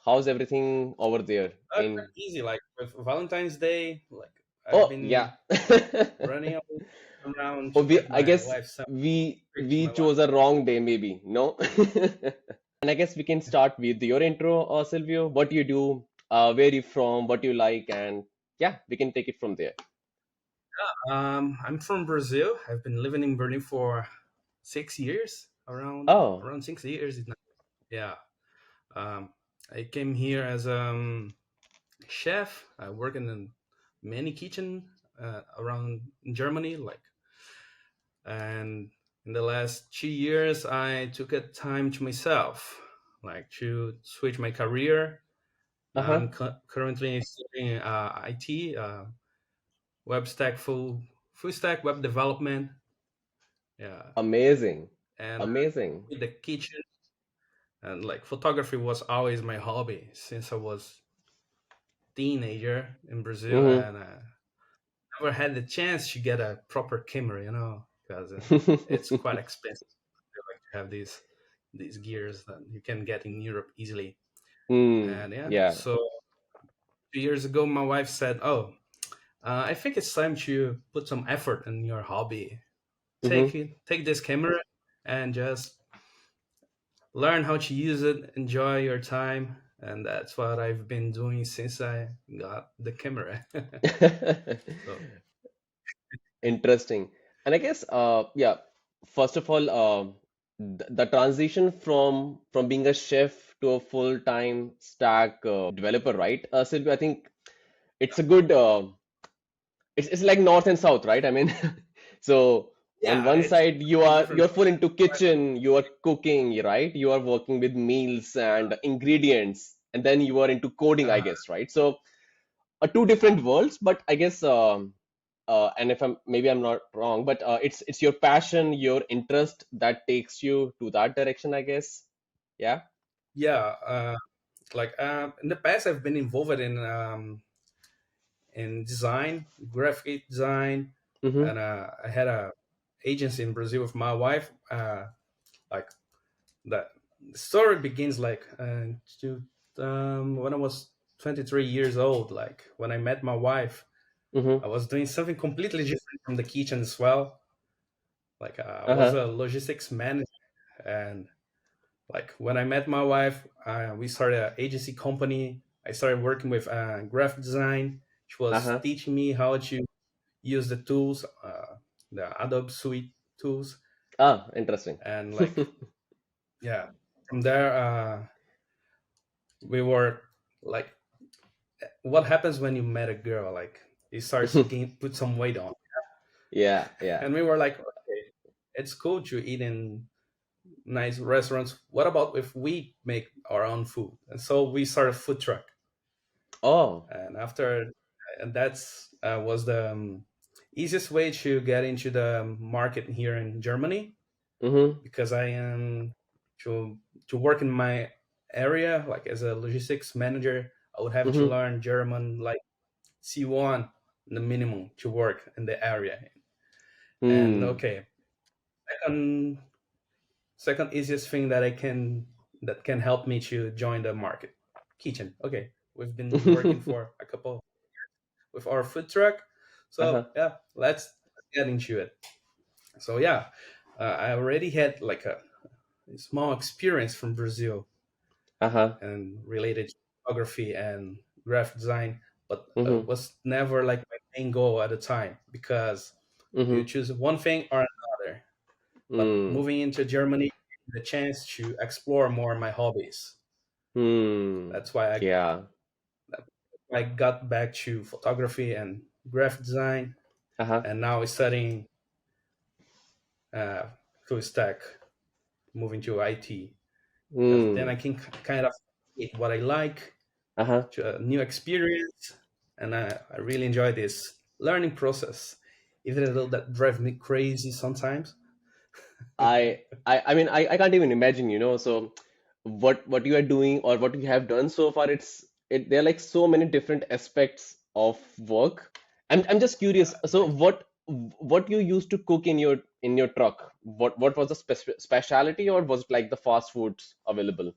How's everything over there in? Quite easy. Like with Valentine's Day, like I've Oh, yeah. been running around Oh, to get I my guess wife some treats. we My wife. chose a wrong day, maybe. No? And I guess we can start with your intro, Silvio. What you do, where you from, what you like, and yeah, we can take it from there. I'm from Brazil. I've been living in Berlin for 6 years, Oh, around 6 years. Yeah. Um, I came here as a chef. I work in many kitchen around in Germany, like, and in the last 2 years, I took a time to myself, like to switch my career. Now I'm uh-huh. currently studying IT, web stack, full stack web development. Yeah, Amazing. and Amazing. in the kitchen, and like photography was always my hobby since I was teenager in Brazil, Mm-hmm. and never had the chance to get a proper camera, because it's quite expensive. I like to have these gears that you can get in Europe easily. Mm, And yeah, yeah. so 2 years ago, my wife said, "Oh, I think it's time to put some effort in your hobby. Mm-hmm. Take this camera and just learn how to use it, enjoy your time." And that's what I've been doing since I got the camera. So Interesting. And I guess, yeah, first of all, the transition from being a chef to a full-time stack developer, right? Sylvia, I think it's a good, it's like north and south, right? I mean, so on yeah, one it's side quite different. you're full into kitchen, you are cooking, right? You are working with meals and ingredients, and then you are into coding, I Uh, guess, right? So two different worlds, but I guess, and if I'm not wrong, but it's your passion, your interest that takes you to that direction, I guess. Yeah. yeah, like in the past, I've been involved in design, graphic design, Mm-hmm. and I had a agency in Brazil with my wife. Like that, the story begins like when I was 23 years old. Like when I met my wife, I Mm-hmm. was doing something completely different from the kitchen as well. Like I was Uh-huh. a logistics manager, and like when I met my wife, we started an agency company. I started working with graphic design. She was Uh-huh. teaching me how to use the tools, the Adobe Suite tools, Ah, interesting. and like yeah, from there we were like, what happens when you met a girl? Like he starts to put some weight on, Yeah, yeah. and we were like, okay, it's cool to eat in nice restaurants. What about if we make our own food? And so we started a food truck, Oh. and after, and that's was the easiest way to get into the market here in Germany, Mm-hmm. because I am to work in my area, like as a logistics manager. I would have to Mm-hmm. learn German, like C1, the minimum to work in the area. And Hmm. okay, second second easiest thing that can help me to join the market, kitchen. Okay, we've been working for a couple with our food truck, so Uh-huh. yeah, let's get into it. So yeah, I already had like a small experience from Brazil Uh-huh. and related to photography and graphic design, but it Mm-hmm. was never like my main goal at the time, because you Mm-hmm. choose one thing or another. But Hmm. moving into Germany, the chance to explore more my hobbies. Hmm. That's why Yeah. I got back to photography and graphic design, Uh-huh. and now studying uh, full stack, moving to IT, because then Hmm. I can kind of get what I like, Uh-huh. to a new experience, and I really enjoy this learning process, even though that drives me crazy sometimes. I mean, I can't even imagine, so what you are doing or what you have done so far, there are like so many different aspects of work. I'm just curious. So what you used to cook in your truck? What was the specialty, or was it like the fast foods available?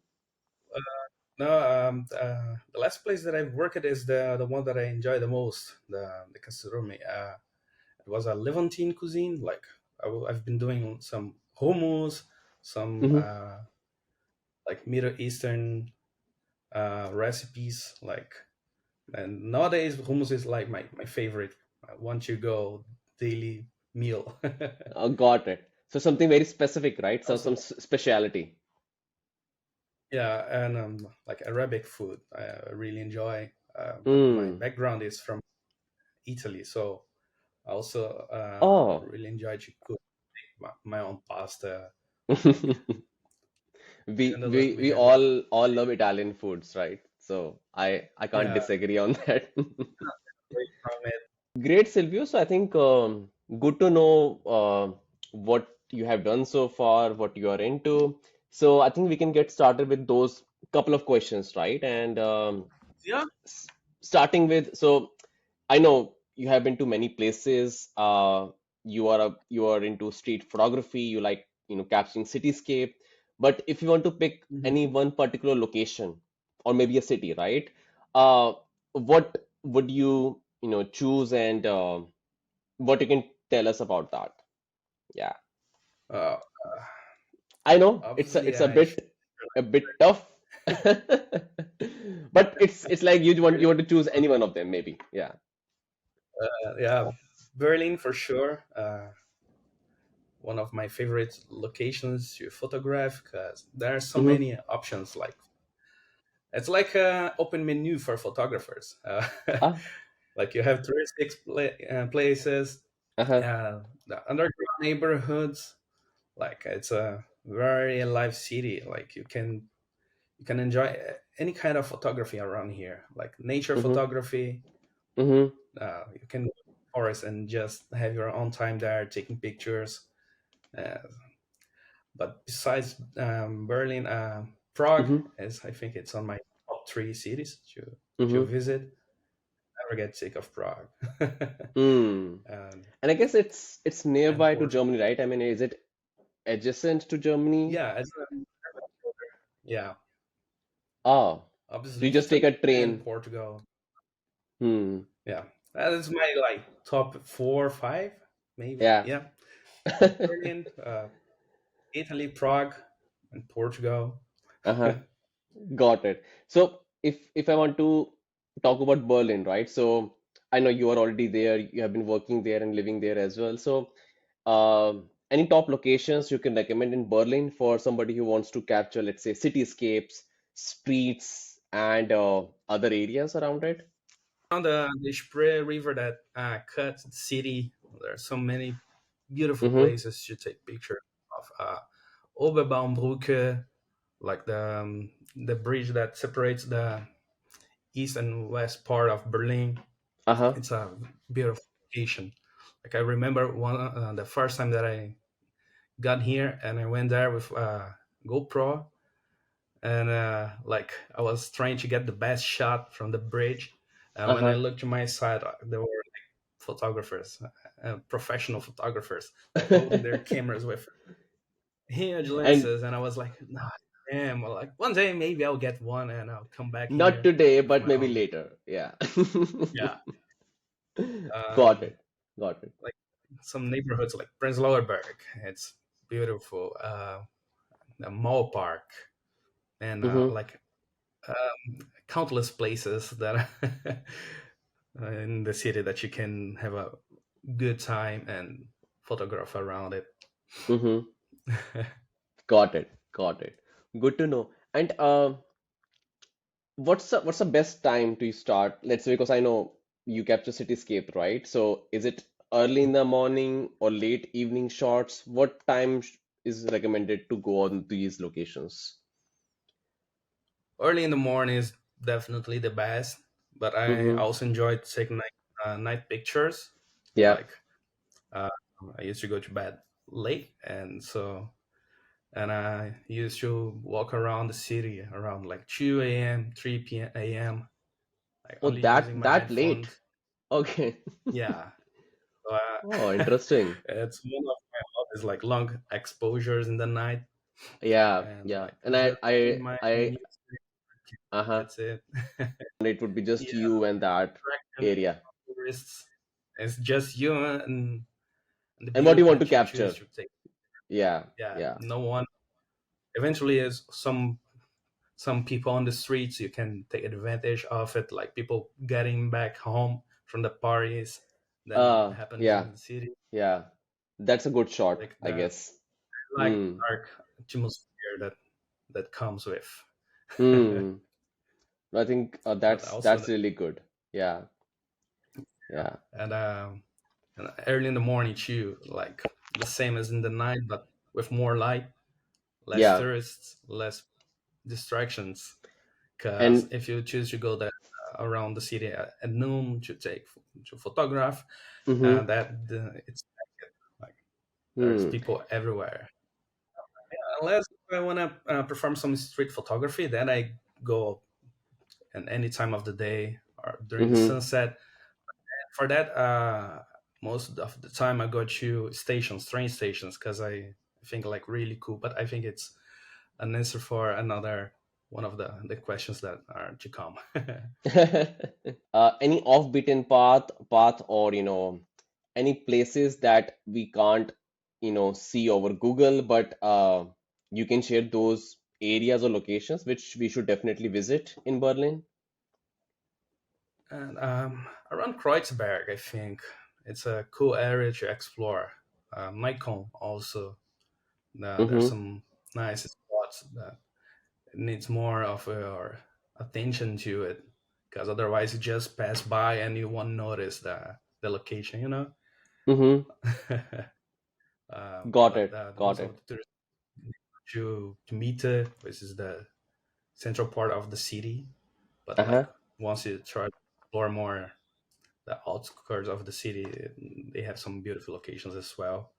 No, the last place that I've worked at is the one that I enjoy the most, the Kassurumi. It was a Levantine cuisine. Like I've been doing some hummus, some Hmm. like Middle Eastern recipes. Like, and nowadays hummus is like my favorite. Once you go daily meal. Got it. So something very specific, right? So Also, some speciality. yeah, and like Arabic food, I really enjoy. My Hmm. background is from Italy, so I also Oh. really enjoy to cook my own pasta. Like, we even though that we we we have like, all love Italian foods, right? So I can't yeah, disagree on that. away from it. Great, Silvio. So I think good to know what you have done so far, what you are into. So I think we can get started with those couple of questions, right? And Yeah. s- starting with, so I know you have been to many places. You are into street photography. You like capturing cityscape. But if you want to pick Mhm. any one particular location or maybe a city, right? Uh, what would you choose, and what you can tell us about that? Yeah, Uh, I know Obviously, it's a I should, bit tough, but it's like you want to choose any one of them, maybe. Yeah. yeah, Berlin for sure. One of my favorite locations to photograph because there are so Mm-hmm. many options. Like, it's like an open menu for photographers. Ah. Like you have touristic places, Uh-huh. the underground neighborhoods. Like it's a very alive city. Like you can enjoy any kind of photography around here, like nature Mm-hmm. photography. Mm-hmm. You can go to the forest and just have your own time there taking pictures. Uh, but besides Berlin, Prague Mm-hmm. is, I think it's on my top three cities to Mm-hmm. visit. Never get sick of Prague. Mm. and, And I guess it's and nearby to Portugal. Germany, right? I mean, is it adjacent to Germany? Yeah, yeah. Ah, so Obviously, you just take Italy a and train. Portugal. Hmm. Yeah, that is my like top 4 or 5, maybe. Yeah. Yeah, Berlin, Italy, Prague, and Portugal. Uh-huh. Got it. So if I want to talk about Berlin, right? So I know you are already there. You have been working there and living there as well. So any top locations you can recommend in Berlin for somebody who wants to capture, let's say, cityscapes, streets, and other areas around it? On the Spree River that cuts the city, there are so many beautiful Mm-hmm. places to take pictures of. Oberbaumbrücke, like the bridge that separates the east and west part of Berlin. Uh-huh. It's a beautiful location. Like I remember the first time that I got here and I went there with GoPro, and like I was trying to get the best shot from the bridge. And when I Uh-huh. looked to my side, there were photographers, professional photographers, like holding their cameras with huge And lenses, and I was like, nah, damn. Well, like one day maybe I'll get one and I'll come back not here today, with but my maybe own. later. Yeah. Yeah. Got Um, it. Got it. like some neighborhoods like Prenzlauer Berg, it's beautiful. The mall park, and Mm-hmm. like countless places that in the city that you can have a good time and photograph around it. Mm-hmm. Got it. Got it. Good to know. And what's the best time to start? Let's say because I know you capture cityscape, right? So is it early in the morning or late evening shots? What time is recommended to go on these locations? Early in the morning is definitely the best, but I Mm-hmm. also enjoy taking night pictures. Yeah. Like uh, I used to go to bed late, and I used to walk around the city around like 2 a.m., 3 p.m. a.m. Like Oh, only using my that late. headphones. Okay. Yeah, so, Oh, interesting. it's one of my hobbies, like long exposures in the night, Yeah, and yeah. like And just doing my I music. Uh-huh. That's it. And it would be just Yeah, you and that attraction, area. tourists. It's just you and the And what you want to viewpoint you choose capture. to take. Yeah, Yeah, yeah. no one. Eventually, is some people on the streets you can take advantage of it, like people getting back home from the parties then happens Yeah, in the city, yeah. That's a good shot, like I the guess. like Hmm. dark atmosphere that comes with. Hmm. I think But also that's really good. Yeah, yeah, and and early in the morning too, like the same as in the night but with more light, less yeah. tourists, less distractions. Because And if you choose to go there around the city at noon to to photograph, mm-hmm. it's like there's Hmm. people everywhere. Unless I want to perform some street photography, then I go at any time of the day or during the Mm-hmm. sunset. For that, most of the time I go to stations, train stations, because I think like really cool. But I think it's an answer for another one of the questions that are to come. Any off-beaten path, or any places that we can't, see over Google, but you can share those areas or locations which we should definitely visit in Berlin. And around Kreuzberg, I think it's a cool area to explore. Nikon also, there's Mm-hmm. some nice spots that needs more of your attention to it, because otherwise you just pass by and you won't notice the location, you know. Mm-hmm. Got But it. Got most of it. the tourists to meet, which is the central part of the city. But like Uh-huh. once you try to explore more the outskirts of the city, they have some beautiful locations as well,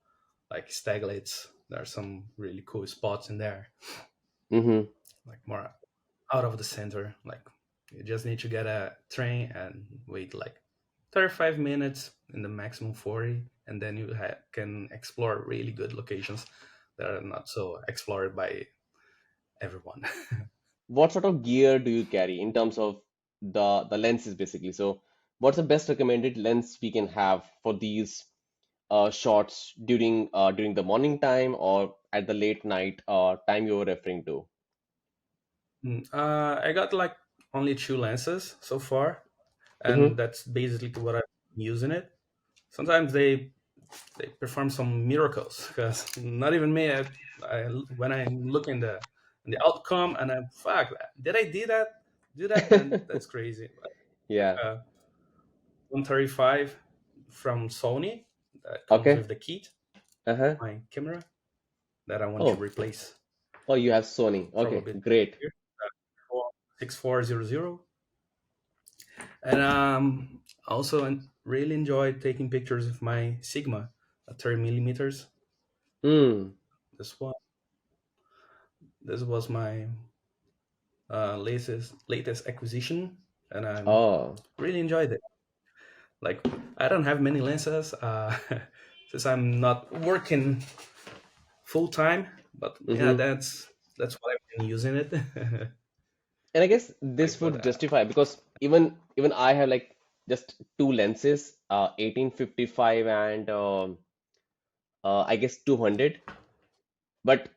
like Staglitz. There are some really cool spots in there, Mm-hmm. like more out of the center. Like you just need to get a train and wait like 35 minutes in the maximum 40, and then you can explore really good locations that are not so explored by everyone. What sort of gear do you carry in terms of the lenses basically? So what's the best recommended lens we can have for these shots during the morning time or at the late night time you were referring to? I got like only two lenses so far, and Mm-hmm. that's basically what I'm using it. Sometimes they perform some miracles because not even me. When I look in the outcome and I fuck, did I do that? Then that's crazy. Yeah. Uh, 135 from Sony that comes Okay. with the kit, Uh-huh. my camera that I want to Oh. replace Oh, you have Sony. Okay. probably Great. here. 6400, and also I really enjoy taking pictures of my Sigma, 30 millimeters. Hmm. This one, this was my latest acquisition, and I'm Oh. really enjoyed it. Like I don't have many lenses since I'm not working full time, but yeah, Mm-hmm. that's what I've been using it. And I guess Like, this but would justify because even I have like just two lenses, 1855 and I guess 200. But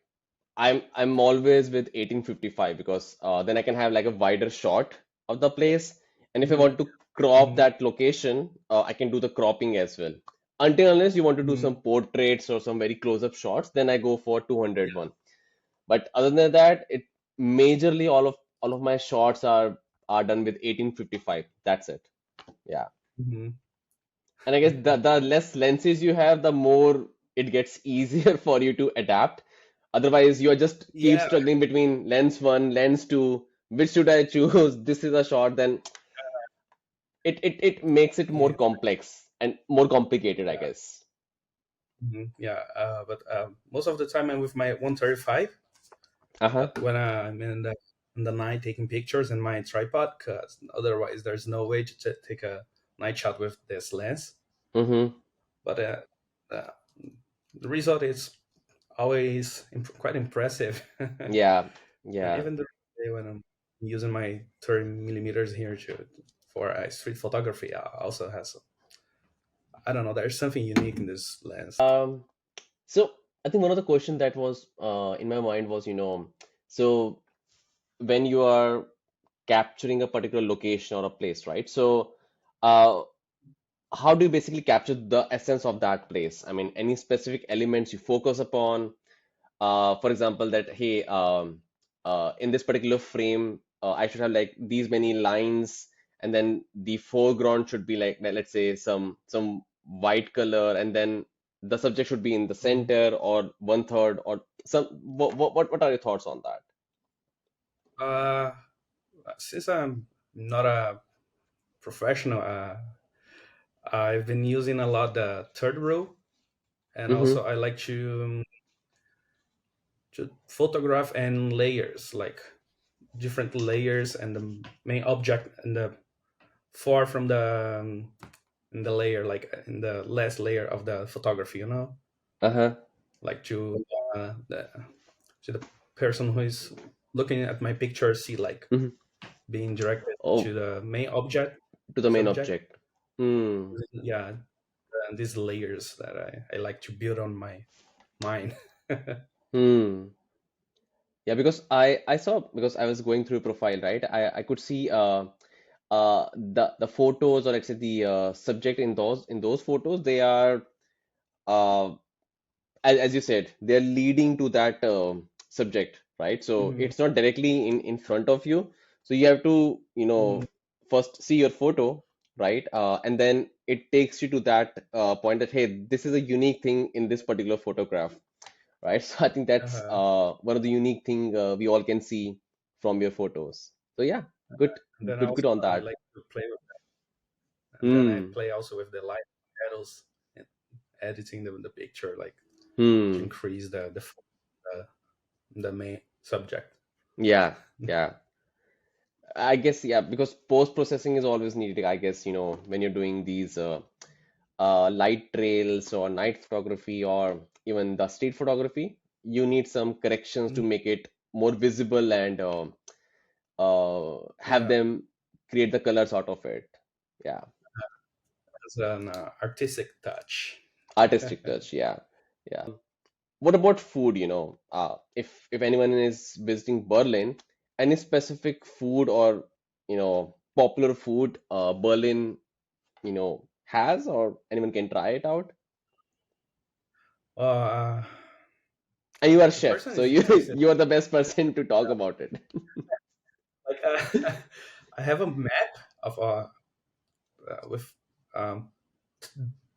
I'm always with 1855 because then I can have like a wider shot of the place. And if I Mhm, want to crop mhm, that location, I can do the cropping as well. Until unless you want to do some mhm. portraits or some very close-up shots, then I go for 200 one. But other than that, it majorly all of my shots are done with 1855. That's it. Yeah. Mhm. And I guess the less lenses you have, the more it gets easier for you to adapt. Otherwise, you are just keep Yeah, struggling between lens one, lens two. Which should I choose? This is a shot. Then it makes it more yeah, complex and more complicated, I yeah, guess. yeah. But most of the time I'm with my 135. Uh-huh. But when I'm in the night taking pictures in my tripod, because otherwise there's no way to take a night shot with this lens. Mm-hmm. But uh, the result is always quite impressive. And Yeah. Yeah. even the day when I'm using my 30 millimeters here to for street photography. Also has, I don't know, there's something unique in this lens. Um, so I think one of the questions that was in my mind was, so when you are capturing a particular location or a place, right? So, uh, how do you basically capture the essence of that place? I mean, any specific elements you focus upon? For example, that hey, in this particular frame, I should have like these many lines, and then the foreground should be like, let's say, some white color, and then the subject should be in the Mhm. center or one third or some. What are your thoughts on that? Uh, since I'm not a professional, I've been using a lot the third row, and Mm-hmm. also I like to photograph and layers, like different layers and the main object and the far from in the layer, like in the last layer of the photography, Uh-huh. like to the person who is looking at my picture see like Mm-hmm. being directed to Oh, the main object to the main subject. object. Hmm. Yeah, and these layers that I like to build on my mind. Hmm. Yeah, because I saw because I was going through profile, right? I could see the photos, or let's say the subject in those photos, they are uh as you said, they're leading to that subject, right? So Mhm, it's not directly in front of you. So you have to, mhm, first see your photo, right? And then it takes you to that point that hey, this is a unique thing in this particular photograph, right? So I think that's uh-huh. one of the unique thing we all can see from your photos. So yeah, good, And then good also on I that. like to play with, and then I Hmm. play also with the light shadows and editing the picture, like to Hmm. increase the, the main subject. Yeah. Yeah. I guess yeah, because post processing is always needed. I guess when you're doing these light trails or night photography or even the street photography, you need some corrections to Mhm. make it more visible and have Yeah, them create the colors out of it. Yeah. it's an artistic touch. Artistic touch, yeah. Yeah. What about food, if anyone is visiting Berlin, any specific food or, popular food Berlin, has, or anyone can try it out? uh, And you are a the chef, person so is you interested. you are the best person to talk about it. Like I have a map of with um,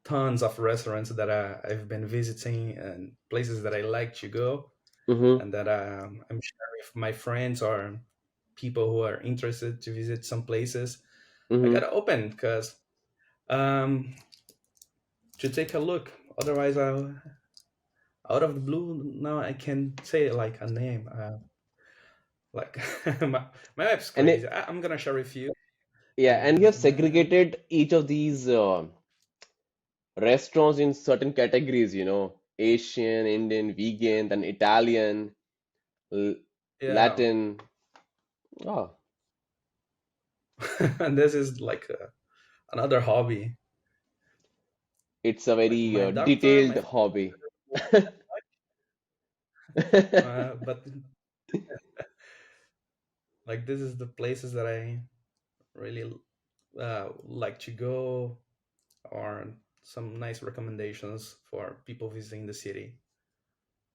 tons of restaurants that I've been visiting and places that I like to go, Mm-hmm. and that I'm sharing with my friends or people who are interested to visit some places. I Mm-hmm. gotta open because um, to take a look. Otherwise, out of the blue now I can say like a name. Like my map's And crazy. it, I'm gonna share with you. yeah, Here and you is have the map. segregated each of these restaurants in certain categories, Asian, Indian, vegan, then Italian, L Yeah, Latin. Oh, and this is like another hobby. it's a Like very my doctor, detailed my hobby. but like this is the places that I really like to go, or some nice recommendations for people visiting the city.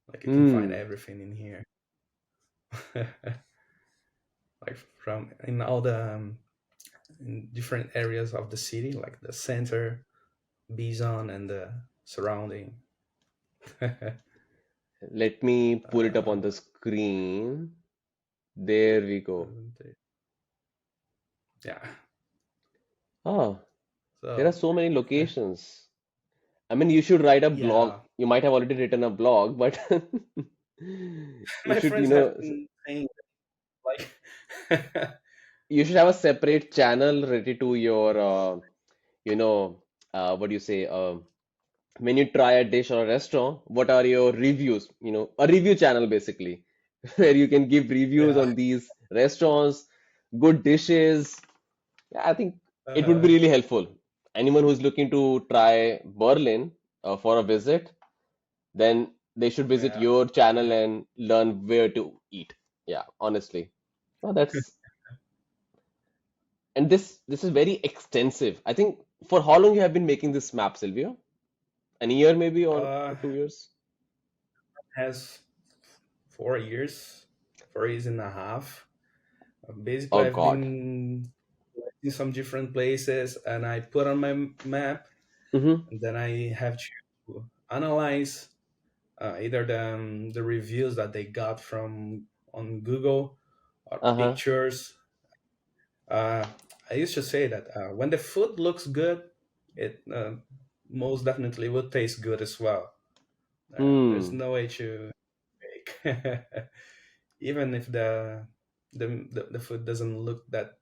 Like you can find Hmm. everything in here, like from in all the in different areas of the city, like the center, Bison, and the surrounding. Let me pull it up on the uh, screen. There we go. yeah. Ah, there are So so many locations. I mean, you should write a blog. yeah, You might have already written a blog, but you my should, friends have been saying like, you should have a separate channel ready to your, what do you say? When you try a dish or a restaurant, what are your reviews? A review channel basically, where you can give reviews yeah, on these restaurants. good dishes. Yeah, I think it would be Uh, really helpful. Anyone who's looking to try Berlin for a visit, then they should visit yeah. your channel and learn where to eat. Yeah, honestly. Oh, that's and this is very extensive. I think for how long you have been making this map, Silvio? An year maybe or Uh, 2 years? has 4 years, 4 years and a half. Basically, Oh I've God. been in some different places, and I put on my map, Mm-hmm. and then I have to analyze either the reviews that they got from on Google or Uh-huh. pictures. Uh, I used to say that when the food looks good, it most definitely will taste good as well. There's Hmm. no way to make, even if the food doesn't look that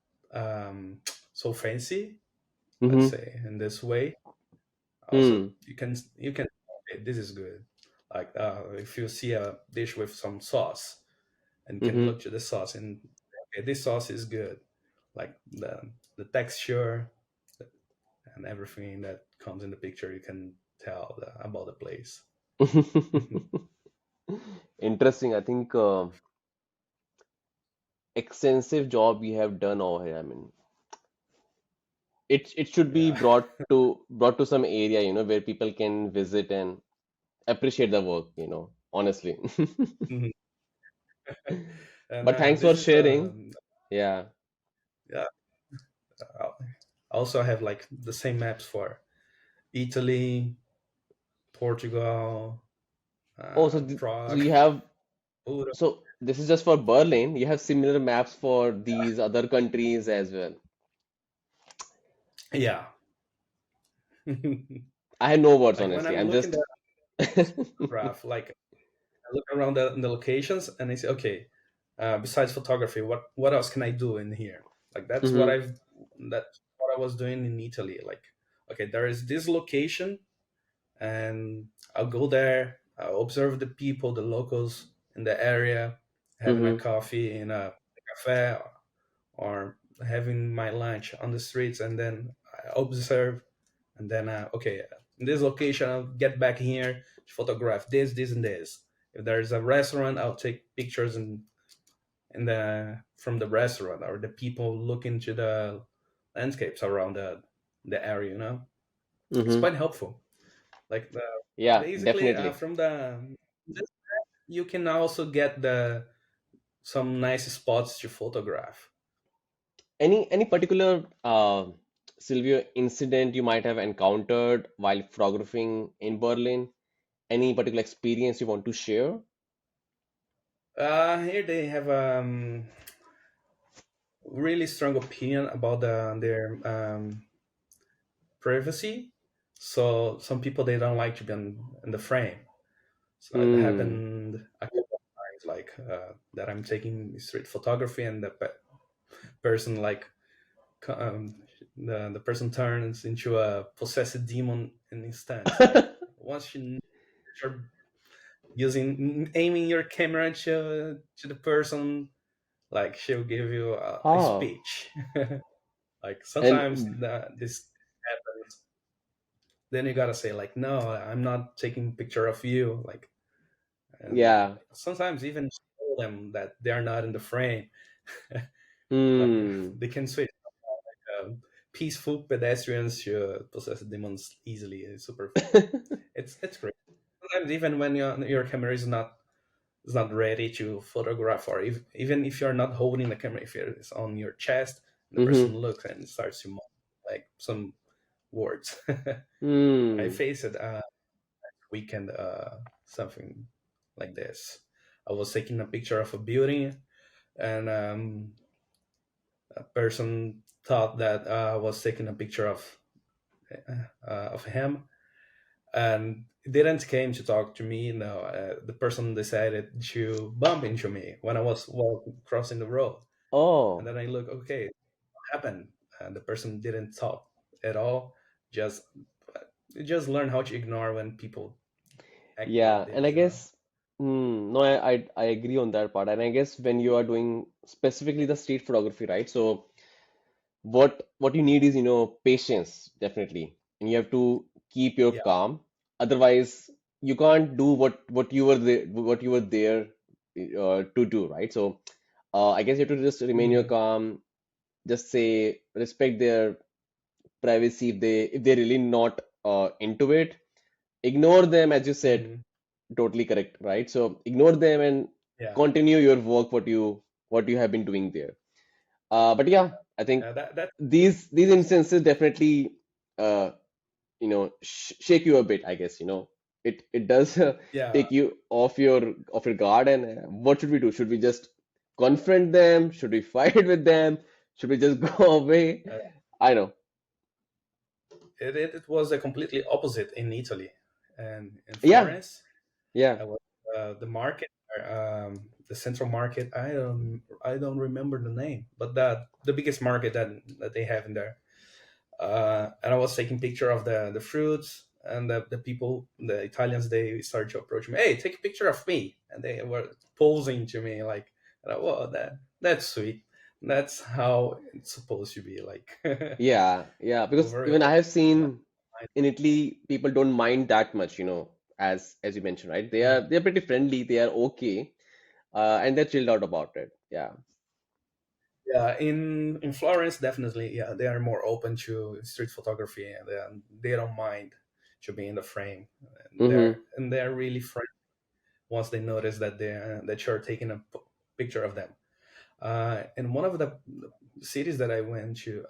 so fancy. Let's Mm-hmm. say in this way, also Hmm. you can okay, this is good. Like if you see a dish with some sauce and can Mm-hmm. look to the sauce and okay, this sauce is good, like the texture and everything that comes in the picture, you can tell about the place. Interesting. I think extensive job you have done over here. I mean, it should be Yeah. brought to some area, where people can visit and appreciate the work, honestly. Mhm. And But thanks this for is sharing. Yeah. yeah. I also have like the same maps for Italy, Portugal, Oh, so Prague. you have Buda. so this is just for Berlin. You have similar maps for these other countries as well. Yeah. I have no words, Like when honestly. I'm I'm looking just at graph, like I look around the locations and I say, okay, besides photography, what else can I do in here? Like hmm that's what I was doing in Italy. Like, okay, there is this location, and I'll go there. I'll observe the people, the locals in the area, having a hmm coffee in a cafe or having my lunch on the streets, and then I observe, and then okay, in this location, I'll get back here to photograph this, and this. If there's a restaurant, I'll take pictures in the from the restaurant or the people looking to the landscapes around the area. It's hmm quite helpful. Like Yeah, basically definitely. from the you can also get the some nice spots to photograph. Any particular Silvio incident you might have encountered while photographing in Berlin? Any particular experience you want to share? Here they have really strong opinion about their privacy. So some people they don't like to be in the frame. So it Hmm. happened a couple of times, like that I'm taking street photography and the person like the person turns into a possessed demon in instance. Like once you're using aiming your camera to the person, like she'll give you a Oh, speech. Like sometimes and this happens, then you gotta say like, no, I'm not taking picture of you, like, and yeah. sometimes even show them that they're not in the frame. Like Hmm. they can switch peaceful pedestrians to possessed demons easily. It's super, it's great. Sometimes even when your camera is not ready to photograph, or even if you're not holding the camera, if it's on your chest, the person hmm looks and starts to mumble, like some words. I Hmm. faced it weekend something like this. I was taking a picture of a building, and a person thought that I was taking a picture of him, and didn't came to talk to me. No, the person decided to bump into me when I was crossing the road, and Oh, then I look, okay, what happened? And the person didn't talk at all. Just just learn how to ignore when people act like yeah. And I this. guess No, I agree on that part. And I guess when you are doing specifically the street photography, right? So what you need is, patience, definitely. And you have to keep your Yeah. calm. Otherwise, you can't do what you were there to do, right? So I guess you have to just remain your Hmm. calm, just say respect their privacy if they're really not into it. Ignore them, as you said, Hmm. totally correct, right? So ignore them and Yeah. continue your work, what you have been doing there. But yeah, I think That these that's instances definitely uh, shake you a bit, I guess. It does yeah. take you off your guard. And what should we do? Should we just confront them? Should we fight with them? Should we just go away? Uh, I know. it was a completely opposite in Italy, and in Yeah, Florence. yeah. I was the market, the central market. I don't remember the name, but the biggest market that they have in there. And I was taking picture of the fruits, and the people, the Italians, they started to approach me. Hey, take a picture of me, and they were posing to me like, "Well, that's sweet. That's how it's supposed to be." Like, Yeah, yeah, because very even I open. have seen in Italy, people don't mind that much, as you mentioned, right? They Yeah. are they're pretty friendly, they are okay, and they're chilled out about it. Yeah. Yeah, in Florence, definitely. Yeah, they are more open to street photography, and they don't mind to be in the frame. And Mm-hmm. they're really friendly once they notice that you're taking a picture of them. In one of the cities that I went to,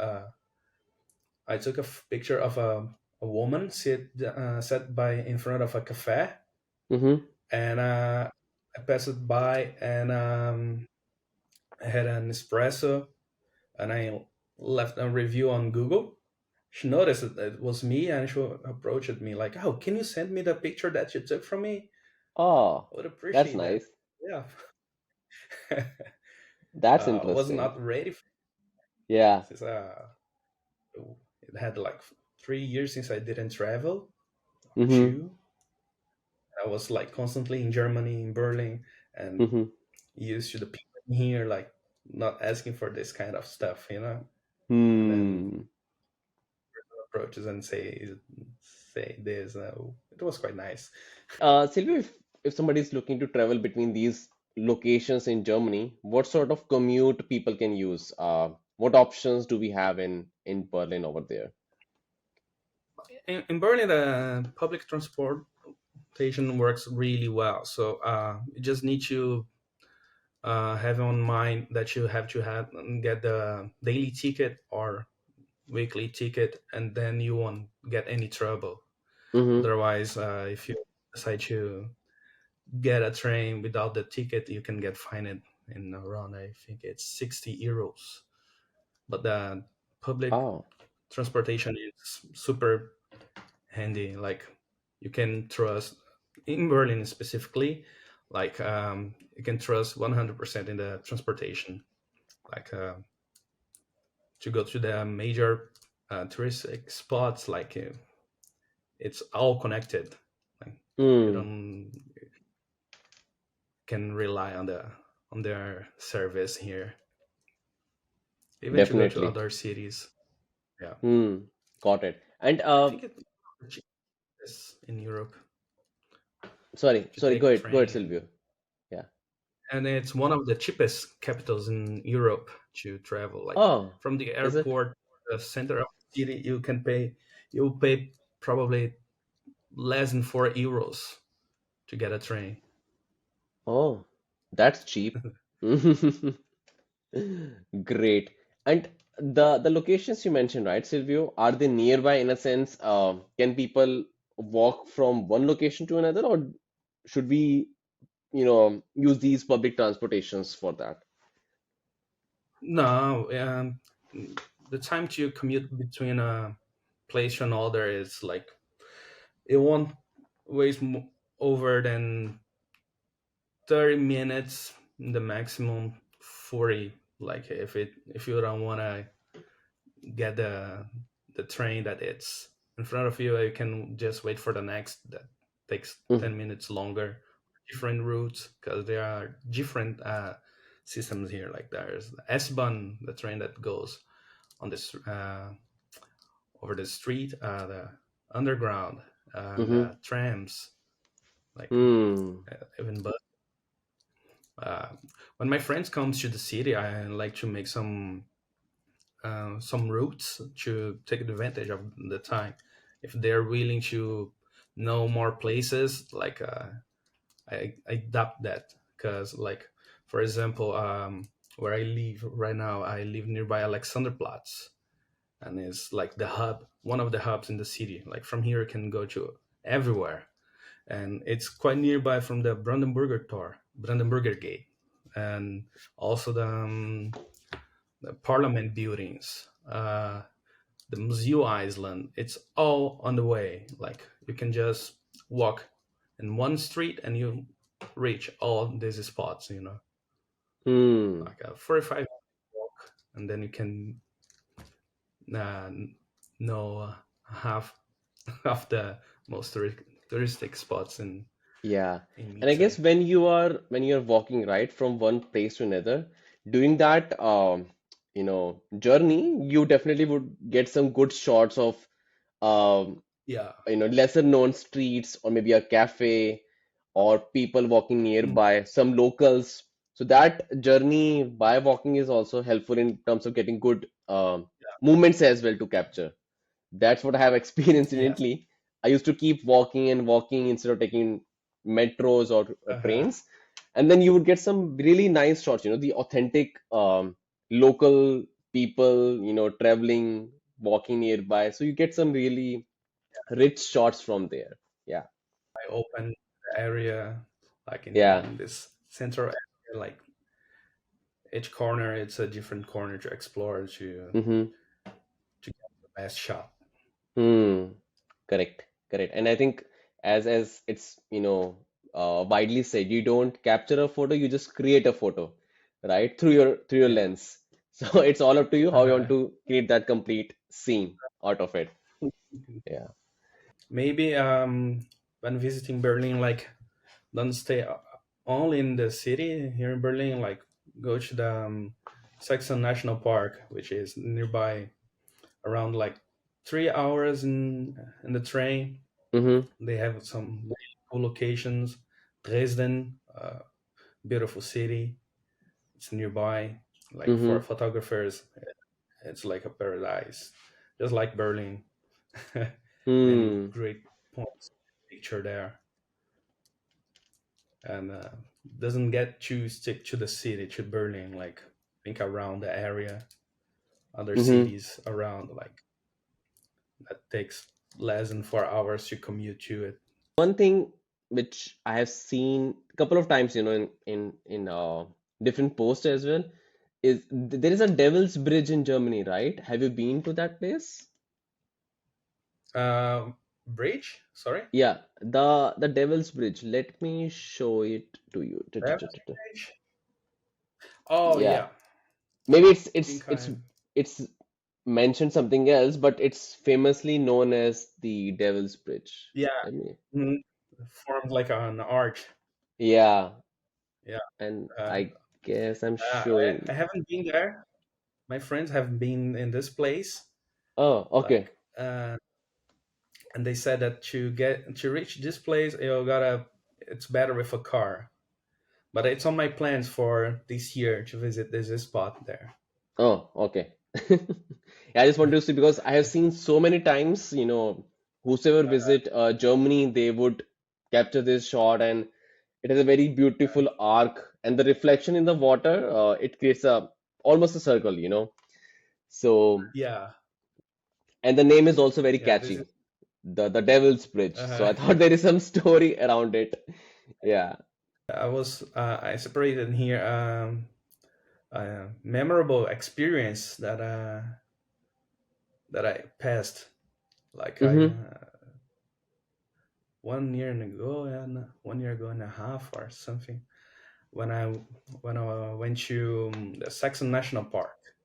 I took a picture of a woman sat by in front of a cafe, Mm-hmm. and I passed it by, and I had an espresso, and I left a review on Google. She noticed that it was me, and she approached me like, "Oh, can you send me the picture that you took from me? Oh, I would that's appreciate that." nice. Yeah. That's Was interesting. not ready for Yeah. this. It had like 3 years since I didn't travel, or Mm-hmm. two. I was like constantly in Germany, in Berlin, and Mm-hmm. used to the people here, like not asking for this kind of stuff, and then Hmm. approaches and say this. It was quite nice. Sylvia, if somebody is looking to travel between these locations in Germany, what sort of commute people can use? What options do we have in Berlin over there? In Berlin, the public transportation works really well. So you just need to have on mind that you have to have get the daily ticket or weekly ticket, and then you won't get any trouble. Mm-hmm. Otherwise, if you decide to get a train without the ticket, you can get fined in around, I think it's 60 euros. But the public Oh. transportation is super handy. Like, you can trust in Berlin specifically, like you can trust 100% in the transportation. Like to go to the major touristic spots, like it's all connected. Like, you Hmm. don't can rely on their service here, even to go to Definitely. other cities. Yeah, Hmm. Got it. And I think it's the cheapest in Europe sorry, to sorry. take Go a ahead. Go ahead, train, Silvio. Yeah. and it's one of the cheapest capitals in Europe to travel. Like, Oh, from the is it? airport to the center of the city, you'll pay probably less than 4 euros to get a train. Oh, that's cheap. Great. And the locations you mentioned, right, Silvio, are they nearby in a sense? Can people walk from one location to another, or should we, use these public transportations for that? No, the time to commute between a place and another is like, it won't waste over than 30 minutes, the maximum 40. Like, if you don't want to get the train that it's in front of you, you can just wait for the next that takes Mhm. 10 minutes longer different routes because there are different systems here. Like there's the S-Bahn, the train that goes on this over the street, the underground, and Mm-hmm. trams, like Hmm. even bus. Uh, when my friends comes to the city, I like to make some routes to take advantage of the time. If they're willing to know more places, like I adapt that because, like, for example, where I live right now, I live nearby Alexanderplatz, and it's like the hub, one of the hubs in the city. Like from here, you can go to everywhere, and it's quite nearby from the Brandenburger Gate, and also the Parliament buildings, the Museum Island. It's all on the way. Like you can just walk in one street and you reach all these spots. Hmm. Like a 45 walk, and then you can uh, know half of the most touristic spots Yeah. in And I guess Mice. when you're walking right from one place to another, during that journey, you definitely would get some good shots of um, Yeah. lesser known streets or maybe a cafe or people walking Mm. nearby, some locals. So that journey by walking is also helpful in terms of getting good movements as well to capture. That's what I have experienced in Yeah. Italy. I used to keep walking and walking instead of taking metros or Uh-huh. trains. And then you would get some really nice shots, the authentic local people, traveling, walking nearby. So you get some really rich shots from there. Yeah. I open the area like Yeah. in this central area, like each corner, it's a different corner to explore Mm-hmm. to get the best shot. Hmm. Correct. Correct. And I think as it's widely said, you don't capture a photo, you just create a photo, right? Through your Yeah. lens. So it's all up to you how you want to create that complete scene out of it. Yeah. Maybe when visiting Berlin, like don't stay only in the city here in Berlin. Like go to the Saxon National Park, which is nearby, around like 3 hours in the train. Mm-hmm. They have some really cool locations. Dresden, beautiful city. It's nearby. Like for Mm-hmm. photographers, it's like a paradise, just like Berlin. Many Hmm. great points picture there, and doesn't get to stick to the city to Berlin. Like think around the area, other Mm-hmm. cities around. Like that takes less than 4 hours to commute to it. One thing which I have seen a couple of times, in different posts as well, is there is a Devil's Bridge in Germany, right? Have you been to that place? Bridge, sorry, Yeah, the Devil's Bridge. Let me show it to you. Rabbit Bridge. Oh Yeah, yeah, maybe it's I it's think it's I it's mentioned something else, but it's famously known as the Devil's Bridge. yeah, Let me. mhm, formed like an arch. Yeah, Yeah, and uh, I guess I'm I, showing. I haven't been there. My friends have been in this place, Oh, okay. like, and they said that to reach this place, you gotta. It's better with a car, but it's on my plans for this year to visit this spot there. Oh, okay. Yeah, I just want to see because I have seen so many times, whosoever visit Germany, they would capture this shot, and it has a very beautiful arc, and the reflection in the water, it creates a almost a circle, So, Yeah, and the name is also very yeah. This is. catchy, the Devil's Bridge. So I Uh, thought there is some story around it. Yeah. I separated here a memorable experience that I passed. Like I Mm-hmm. 1 year ago, and 1 year ago and a half or something. When I went to the Saxon National Park,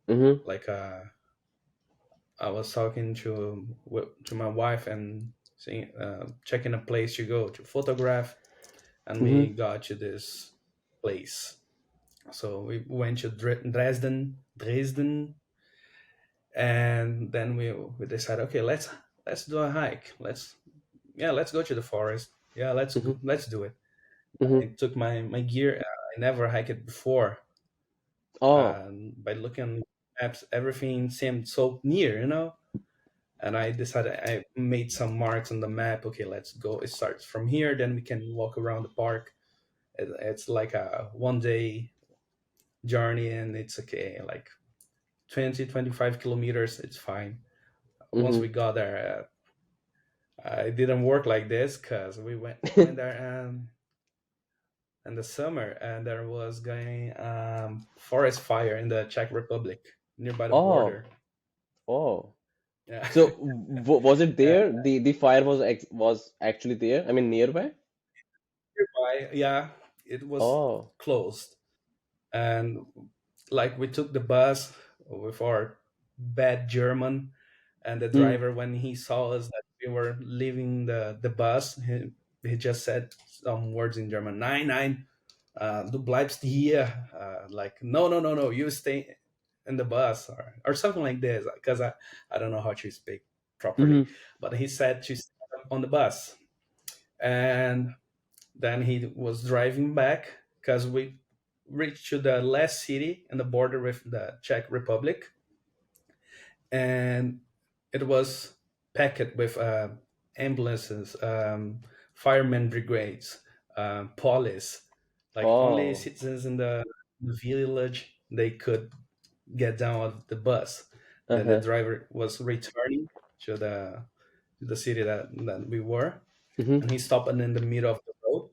Mm-hmm. like I was talking to my wife and seeing checking a place to go to photograph, and we Mm-hmm. got to this place. So we went to Dresden, and then we decided, okay, let's do a hike. Let's go to the forest. Yeah, Mm-hmm. let's do it. I Mm-hmm. took my gear. I never hiked it before. Oh. And by looking at maps, everything seemed so near, And I decided, I made some marks on the map. Okay, let's go. It starts from here. Then we can walk around the park. It's like a 1 day journey, and it's okay. Like 20-25 kilometers. It's fine. Once Mm-hmm. we got there, it didn't work like this because we went there in the summer, and there was going forest fire in the Czech Republic nearby the Oh. border. Oh. Yeah. So was it And there? The fire was actually there? I mean, nearby? nearby, yeah, it was Oh. closed. And like we took the bus with our bad German, and the Hmm. driver, when he saw us that we were leaving the bus, he just said some words in German. Nein, nein, du bleibst hier. Like, no, no, no, no, you stay in the bus, or something like this, because I don't know how to speak properly. Mm-hmm. But he said to stay on the bus. And then he was driving back because we reached to the last city in the border with the Czech Republic, and it was packed with ambulances, firemen brigades, police. Like only Oh. citizens in the village, they could get down of the bus. Then the Uh-huh. driver was returning to the city that we were, Mm-hmm. and he stopped in the middle of the road.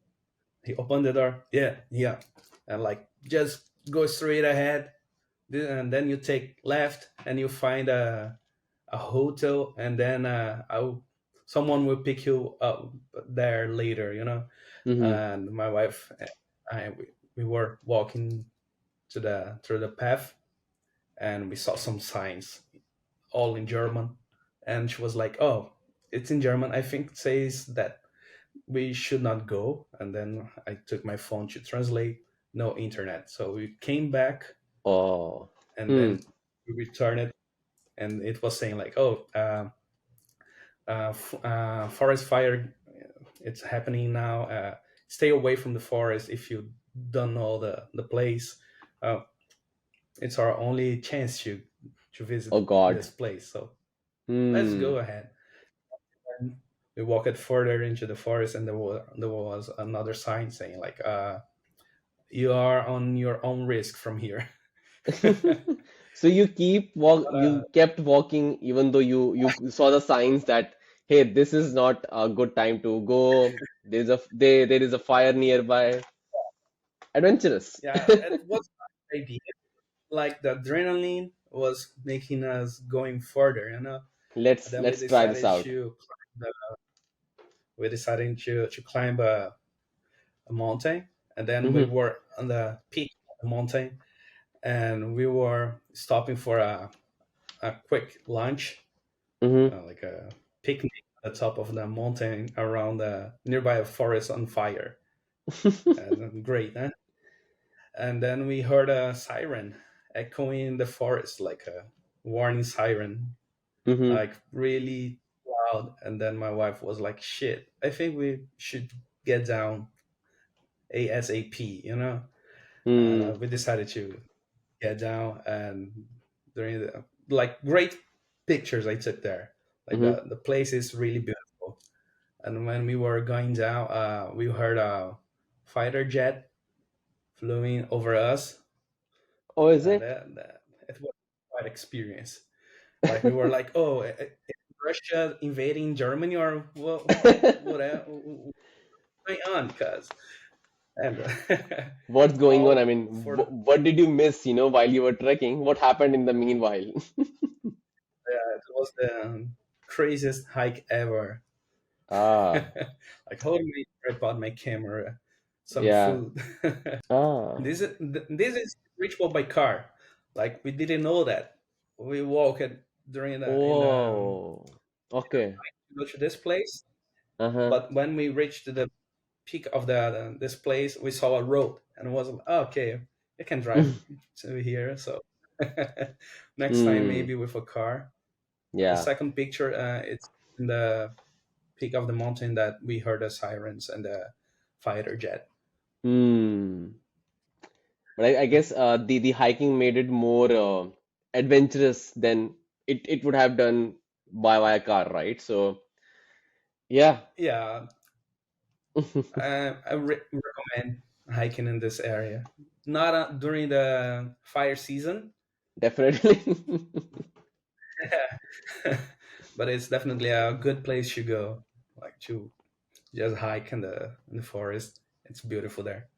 He opened the door. Yeah, yeah, and like just go straight ahead, and then you take left, and you find a hotel, and then someone will pick you up there later. Mm-hmm. And my wife and we were walking through the path, and we saw some signs, all in German, and she was like, "Oh, it's in German. I think it says that we should not go." And then I took my phone to translate. No internet, so we came back, Oh. and Hmm. then we returned it, and it was saying like, "Oh, forest fire, it's happening now. Stay away from the forest if you don't know the place. Uh, it's our only chance to visit Oh God. this place. So let's Hmm. go ahead." And we walked further into the forest, and there was another sign saying like, "You are on your own risk from here." So you kept walking even though you saw the signs that hey, this is not a good time to go. There is a fire nearby. Adventurous. Yeah, it was my idea. Like the adrenaline was making us going further. And then Let's try this out. we decided to climb a mountain, and then we Mm-hmm. were on the peak of the mountain, and we were stopping for a quick lunch, Mm-hmm. like a picnic at the top of the mountain around the nearby a forest on fire. And great, huh? And then we heard a siren echoing in the forest, like a warning siren, Mm-hmm. like really loud. And then my wife was like, "Shit, I think we should get down ASAP." And Hmm. we decided to get down, and during the like great pictures I took there. Like Mm-hmm. the place is really beautiful. And when we were going down, we heard a fighter jet flying over us. Oh, is And it? it was quite experience. Like we were like, "Oh, is Russia invading Germany, or what's going on?" Because and What's going on? I all mean, for the what did you miss, while you were trekking? What happened in the meanwhile? it was the craziest hike ever. Ah, Like holding me tripod, my camera, some yeah. food. Ah. This is reachable by car. Like we didn't know that. We walked during the in the Oh. Okay. to go to this place, Uh-huh. but when we reached the peak of this place, we saw a road, and it was like, oh, okay, I can drive to here. So next time Hmm. maybe with a car. The Yeah. second picture, it's in the peak of the mountain that we heard the sirens and the fighter jet. Hmm. But I guess the hiking made it more adventurous than it would have done by via car, right? So yeah. Yeah, I recommend hiking in this area. Not during the fire season, Definitely. but it's definitely a good place to go. Like to just hike in the forest. It's beautiful there.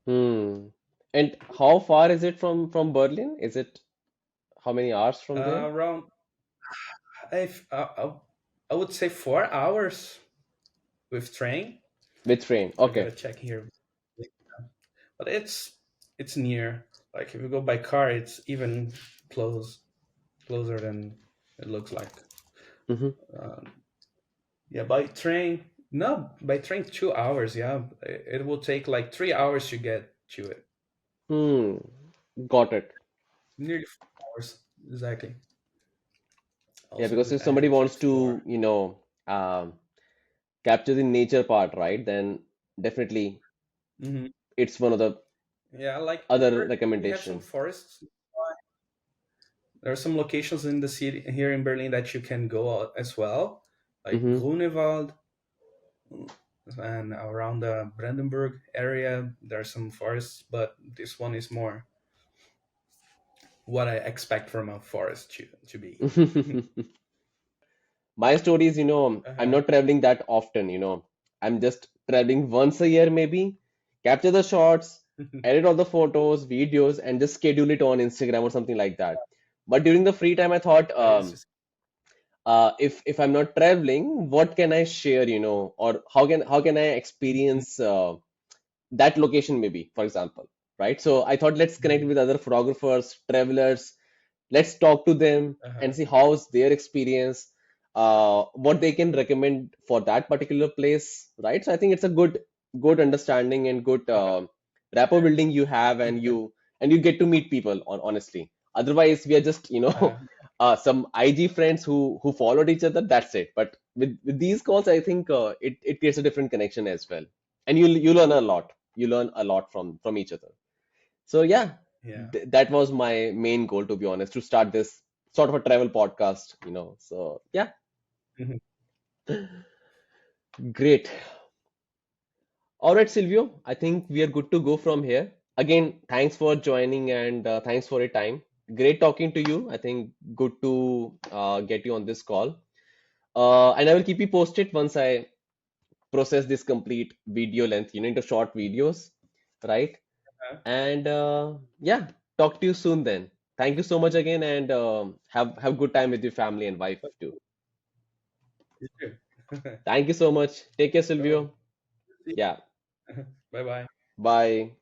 Hmm. And how far is it from Berlin? Is it how many hours from there? Around, I would say 4 hours with train. With train. I gotta Okay. check here, but it's near. Like if you go by car, it's even closer than it looks like. Mm-hmm. Um, yeah, by train, no, by train 2 hours. Yeah, it will take like 3 hours to get to it. Hmm. Got it. Nearly 4 hours exactly. Yeah, Also because good if somebody area to wants to, explore. capture the nature part, right, then definitely Hmm. it's one of the Yeah, like other we have some recommendation. forests. There are some locations in the city here in Berlin that you can go out as well, like Mm-hmm. Grunewald and around the Brandenburg area. There are some forests, but this one is more what I expect from a forest to be. My story is, I'm Uh-huh. not traveling that often, I'm just traveling once a year maybe, capture the shots, edit all the photos, videos, and just schedule it on Instagram or something like that. But during the free time, I thought, It's just if I'm not traveling, what can I share, or how can I Mhm. experience that location maybe, for example, right? So I thought let's connect Mhm. with other photographers, travelers, let's talk to them Uh-huh. and see how's their experience, what they can recommend for that particular place, right? So I think it's a good understanding and good Uh-huh. rapport building you have, and you get to meet people honestly. Otherwise we are just Uh-huh. some IG friends who followed each other, that's it. But with these calls I think it creates a different connection as well, and you learn a lot, you learn a lot from each other. So yeah, Yeah. that was my main goal, to be honest, to start this sort of a travel podcast. So yeah, Mhm. great. All right, Silvio, I think we are good to go from here. Again, thanks for joining and thanks for your time. Great talking to you. I think good to get you on this call. And I will keep you posted once I process this complete video length, into short videos, right? Uh-huh. And yeah, talk to you soon then. Thank you so much again, and have good time with your family and wife too. You too. Thank you so much. Take care, So, Silvio. see Yeah, bye bye. bye.